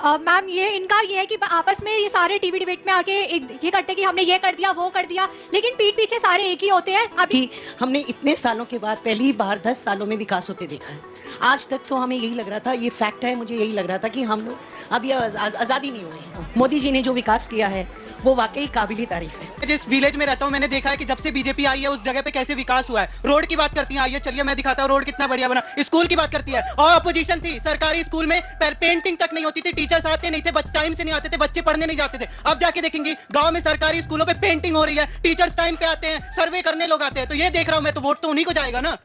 Ma'am ये इनका ये है कि आपस में ये सारे टीवी डिबेट में आके ये करते कि हमने ये कर दिया वो कर दिया, लेकिन पीठ पीछे सारे एक ही होते हैं। अभी हमने इतने सालों के बाद पहली बार 10 सालों में विकास होते देखा है। आज तक तो हमें यही लग रहा था, ये फैक्ट है, मुझे यही लग रहा था कि हम लोग अब ये आज़ादी नहीं हुई। मोदी जी ने जो विकास किया है वो वाकई काबिल तारीफ है। जिस विलेज में रहता हूँ मैंने देखा है कि जब से बीजेपी आई है उस जगह पे कैसे विकास हुआ है। रोड की बात करती है, आइए चलिए मैं दिखाता हूँ रोड कितना बढ़िया बना। स्कूल की बात करती है, और अपोजिशन थी, सरकारी स्कूल में पेंटिंग तक नहीं होती थी, टीचर्स आते नहीं थे, टाइम से नहीं आते थे, बच्चे पढ़ने नहीं जाते थे। अब जाके देखेंगे गांव में सरकारी स्कूलों पे पेंटिंग हो रही है, टीचर्स टाइम पे आते हैं, सर्वे करने लोग आते हैं। तो ये देख रहा हूँ मैं, तो वोट तो उन्हीं को जाएगा ना।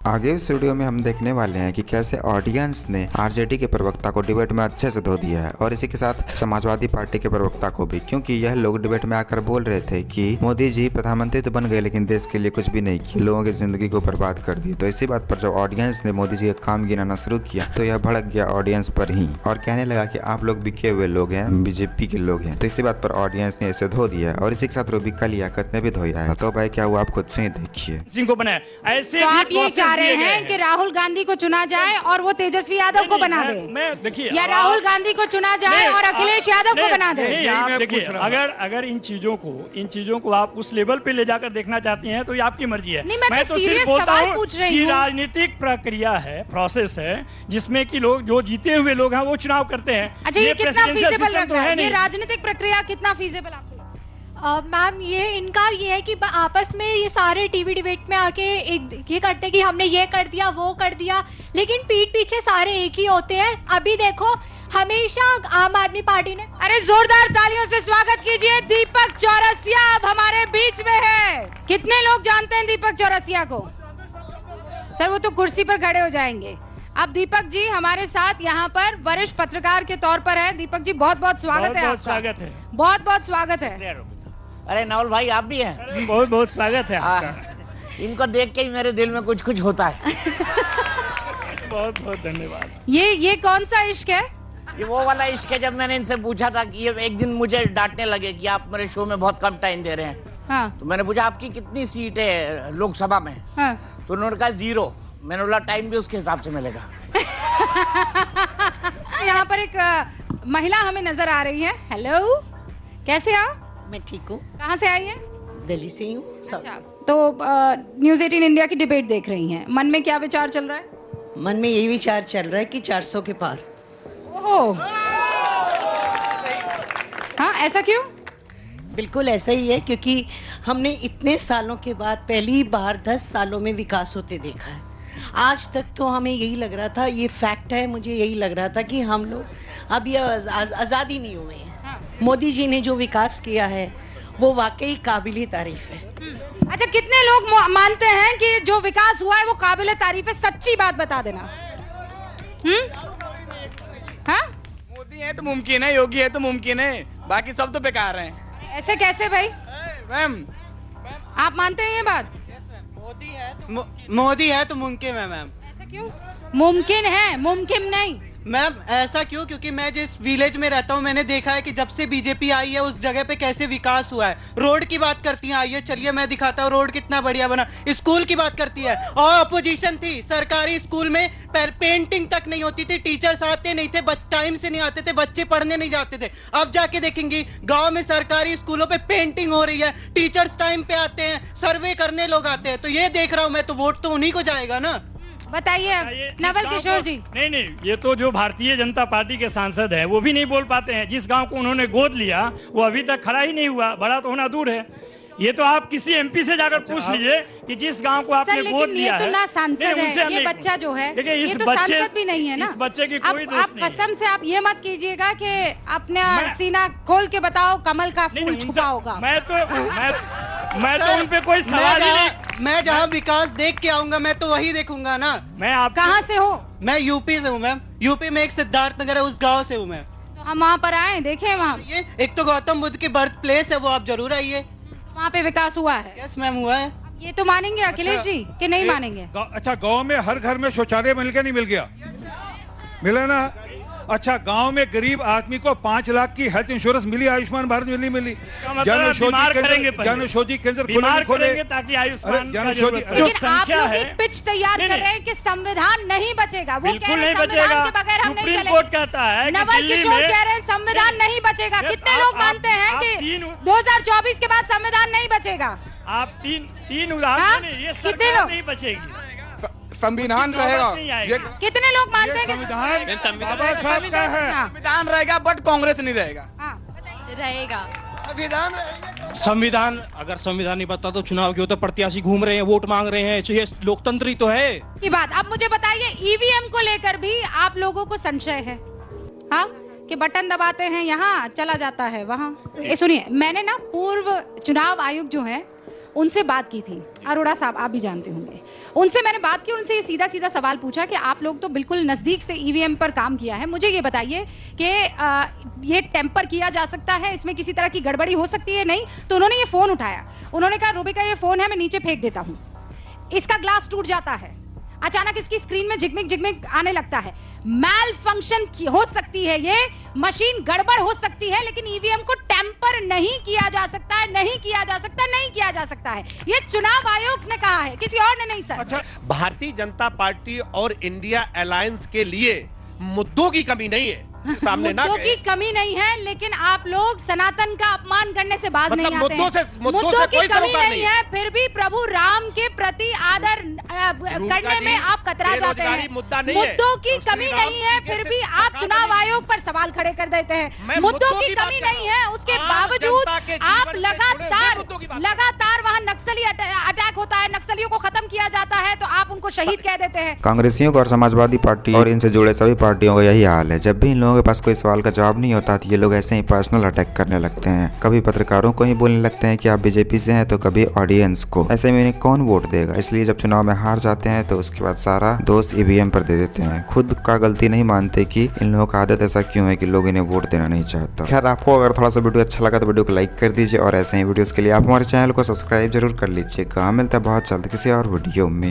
आगे इस वीडियो में हम देखने वाले हैं कि कैसे ऑडियंस ने आरजेडी के प्रवक्ता को डिबेट में अच्छे से धो दिया है, और इसी के साथ समाजवादी पार्टी के प्रवक्ता को भी, क्योंकि यह लोग डिबेट में आकर बोल रहे थे कि मोदी जी प्रधानमंत्री तो बन गए लेकिन देश के लिए कुछ भी नहीं किया, लोगों की जिंदगी को बर्बाद कर दी। तो इसी बात पर जब ऑडियंस ने मोदी जी का काम गिनाना शुरू किया तो यह भड़क गया ऑडियंस पर ही, और कहने लगा कि आप लोग बिके हुए लोग हैं, बीजेपी के लोग हैं। तो इसी बात पर ऑडियंस ने इसे धो दिया, और इसी के साथ रूबिका लियाकत ने भी धोया है। तो भाई क्या हुआ आप खुद से ही देखिए। को बनाया ऐसे तो आप ये चाह रहे हैं कि राहुल गांधी को चुना जाए और वो तेजस्वी यादव को बना दे, मैं देखिए, या राहुल गांधी को चुना जाए और अखिलेश यादव को बना दे? आप देखिए, अगर इन चीजों को आप उस लेवल पे ले जाकर देखना चाहती हैं तो ये आपकी मर्जी है। मैं तो सिर्फ बोलता हूँ कि हूँ। राजनीतिक प्रक्रिया है, प्रोसेस है, जिसमें कि लोग जो जीते हुए लोग हैं वो चुनाव करते हैं। अच्छा, ये कितना फीजेबल लग रहा है? नहीं। ये राजनीतिक प्रक्रिया कितना फीजेबल आपको? मैम ये इनका ये है कि आपस में ये सारे टीवी डिबेट में आके ये करते कि हमने ये कर दिया वो कर दिया, लेकिन पीठ पीछे सारे एक ही होते हैं। अभी देखो, हमेशा आम आदमी पार्टी ने, अरे जोरदार तालियों से स्वागत कीजिए, दीपक चौरसिया अब हमारे बीच में है। कितने लोग जानते हैं दीपक चौरसिया को? सर वो तो कुर्सी पर खड़े हो जाएंगे। अब दीपक जी हमारे साथ यहाँ पर वरिष्ठ पत्रकार के तौर पर है। दीपक जी बहुत बहुत स्वागत है आपका। स्वागत है, बहुत बहुत स्वागत है। अरे नवल भाई आप भी हैं? बहुत बहुत स्वागत है आपका। इनको देख के ही मेरे दिल में कुछ कुछ होता है। बहुत बहुत धन्यवाद। ये कौन सा इश्क है? ये वो वाला इश्क है जब मैंने इनसे पूछा था कि ये एक दिन मुझे डांटने लगे कि आप मेरे शो में बहुत कम टाइम दे रहे हैं। हाँ। तो मैंने पूछा आपकी कितनी सीट है लोकसभा में? हाँ। तो उन्होंने कहा 0। मैंने बोला टाइम भी उसके हिसाब से मिलेगा। यहाँ पर एक महिला हमें नजर आ रही है। हेलो, कैसे आप? मैं ठीक हूँ। कहाँ से आई है? दिल्ली से ही हूँ। अच्छा, तो न्यूज़ 18 इंडिया की डिबेट देख रही हैं, मन में क्या विचार चल रहा है? मन में यही विचार चल रहा है कि 400 के पार। ओह, हाँ, ऐसा क्यों? बिल्कुल ऐसा ही है, क्योंकि हमने इतने सालों के बाद पहली बार 10 सालों में विकास होते देखा है। आज तक तो हमें यही लग रहा था, ये फैक्ट है, मुझे यही लग रहा था कि हम लोग अब ये आज़ादी नहीं हुए हैं। मोदी जी ने जो विकास किया है वो वाकई काबिल तारीफ है। अच्छा, कितने लोग मानते हैं कि जो विकास हुआ है वो काबिल तारीफ है? सच्ची बात बता देना। हाँ? मोदी है तो मुमकिन है, योगी है तो मुमकिन है, बाकी सब तो बेकार हैं। ऐसे कैसे भाई? मैम आप मानते हैं ये बात? मोदी है तो मुमकिन है मैम। ऐसा क्यों? मुमकिन है, मुमकिन नहीं। मैम ऐसा क्यों? क्योंकि मैं जिस विलेज में रहता हूँ मैंने देखा है कि जब से बीजेपी आई है उस जगह पे कैसे विकास हुआ है। रोड की बात करती है, आइए चलिए मैं दिखाता हूँ रोड कितना बढ़िया बना। स्कूल की बात करती है, और अपोजिशन थी, सरकारी स्कूल में पेंटिंग तक नहीं होती थी, टीचर्स आते नहीं थे, टाइम से नहीं आते थे, बच्चे पढ़ने नहीं जाते थे। अब जाके देखेंगी गाँव में सरकारी स्कूलों पे पेंटिंग हो रही है, टीचर्स टाइम पे आते हैं, सर्वे करने लोग आते हैं। तो ये देख रहा हूँ मैं, तो वोट तो उन्हीं को जाएगा ना। बताइए नवल किशोर जी। नहीं, ये तो जो भारतीय जनता पार्टी के सांसद है वो भी नहीं बोल पाते हैं। जिस गांव को उन्होंने गोद लिया वो अभी तक खड़ा ही नहीं हुआ, बड़ा तो होना दूर है। ये तो आप किसी एमपी से जाकर पूछ लीजिए कि जिस गांव को आपने गोद लिया है। ये तो ना सांसद है, ये बच्चा जो है ये तो सांसद भी नहीं है ना। इस बच्चे की कोई दोष नहीं है। आप कसम से आप ये मत कीजिएगा कि अपना सीना खोल के बताओ कमल का फूल छुपा होगा। मैं तो उन पे कोई सवाल ही नहीं। मैं जहाँ विकास देख के आऊंगा मैं तो वही देखूंगा ना। मैं आप कहाँ से हो? मैं यूपी से हूँ मैम। यूपी में एक सिद्धार्थ नगर है, उस गांव से हूँ मैं। तो हम वहाँ पर आए, देखें वहाँ। ये एक तो गौतम बुद्ध की बर्थ प्लेस है, वो आप जरूर आइए। वहाँ पे विकास हुआ है? यस मैम, हुआ है। ये तो मानेंगे अखिलेश जी कि नहीं मानेंगे? अच्छा, गांव में हर घर में शौचालय मिल गया नहीं मिल गया? मिला ना? अच्छा, गांव में गरीब आदमी को 5 लाख की हेल्थ इंश्योरेंस मिली, आयुष्मान भारत मिली। बीमार करेंगे जनौषधि केंद्र बीमार खोले करेंगे ताकि आयुष्मान का जनौषधि जो लेकिन आप संख्या लोग है एक पिच तैयार कर रहे हैं कि संविधान नहीं बचेगा। वो कह बिल्कुल रहे हैं नहीं संविधान बचेगा। के बगैर हम नहीं सुप्रीम चलेंगे। कोर्ट कहता है कि नवल दिल्ली किशोर में कह रहे हैं संविधान नहीं बचेगा। कितने लोग मानते हैं कि 2024 के बाद संविधान नहीं बचेगा? आप तीन उदाहरण दें, ये कितने सरकार लोग? नहीं बचेगी, संविधान उसकी नौबत रहेगा, नहीं आएगी। कितने लोग मानते हैं कि संविधान बाबा साहब का है। हाँ, संविधान रहेगा बट कांग्रेस नहीं रहेगा। हाँ, रहेगा। संविधान, अगर संविधान नहीं बचता तो चुनाव क्यों? तो प्रत्याशी घूम रहे हैं, वोट मांग रहे हैं, तो ये लोकतंत्र ही तो है। की बात। अब मुझे बताइए, ईवीएम को लेकर भी आप लोगों को संशय है, हाँ, कि बटन दबाते हैं यहाँ चला जाता है वहाँ। सुनिए, मैंने ना पूर्व चुनाव आयुक्त जो है उनसे बात की थी, अरोड़ा साहब आप भी जानते होंगे। उनसे मैंने बात की, उनसे ये सीधा सीधा सवाल पूछा कि आप लोग तो बिल्कुल नज़दीक से ईवीएम पर काम किया है, मुझे ये बताइए कि ये टेम्पर किया जा सकता है, इसमें किसी तरह की गड़बड़ी हो सकती है? नहीं। तो उन्होंने ये फ़ोन उठाया, उन्होंने कहा रूबिका ये फ़ोन है, मैं नीचे फेंक देता हूँ, इसका ग्लास टूट जाता है, अचानक इसकी स्क्रीन में झिकमिक झिकमिक आने लगता है, मैल फंक्शन हो सकती है, ये मशीन गड़बड़ हो सकती है, लेकिन ईवीएम को टेम्पर नहीं किया जा सकता है, नहीं किया जा सकता, नहीं किया जा सकता है। ये चुनाव आयोग ने कहा है, किसी और ने नहीं सर। अच्छा, भारतीय जनता पार्टी और इंडिया अलायंस के लिए मुद्दों की कमी नहीं है, सामने ना मुद्दों की कमी नहीं है, लेकिन आप लोग सनातन का अपमान करने से बाज नहीं आते हैं। मुद्दों की कमी नहीं है, फिर भी प्रभु राम के प्रति आदर करने में आप कतरा जाते हैं। मुद्दों की कमी नहीं है, फिर भी आप चुनाव आयोग पर सवाल खड़े कर देते हैं। मुद्दों की कमी नहीं है, उसके बावजूद आप लगातार वहाँ नक्सली अटैक होता है, नक्सलियों को खत्म किया जाता है, तो आप उनको शहीद कह देते हैं। कांग्रेसियों को और समाजवादी पार्टी और इनसे जुड़े सभी पार्टियों का यही हाल है। जब भी इन लोगों के पास कोई सवाल का जवाब नहीं होता तो ये लोग ऐसे ही पर्सनल अटैक करने लगते हैं। कभी पत्रकारों को ही बोलने लगते हैं कि आप बीजेपी से हैं, तो कभी ऑडियंस को। ऐसे में इन्हें कौन वोट देगा? इसलिए जब चुनाव में हार जाते हैं तो उसके बाद सारा दोष ईवीएम पर दे देते हैं, खुद का गलती नहीं मानते कि इन लोगों का आदत ऐसा क्यों है कि लोग इन्हें वोट देना नहीं चाहता। खैर, आपको अगर थोड़ा सा वीडियो अच्छा लगा तो वीडियो को लाइक कर दीजिए और ऐसे ही वीडियोस के लिए आप हमारे चैनल को सब्सक्राइब जरूर कर लीजिएगा। मिलता है बहुत जल्द किसी और वीडियो में।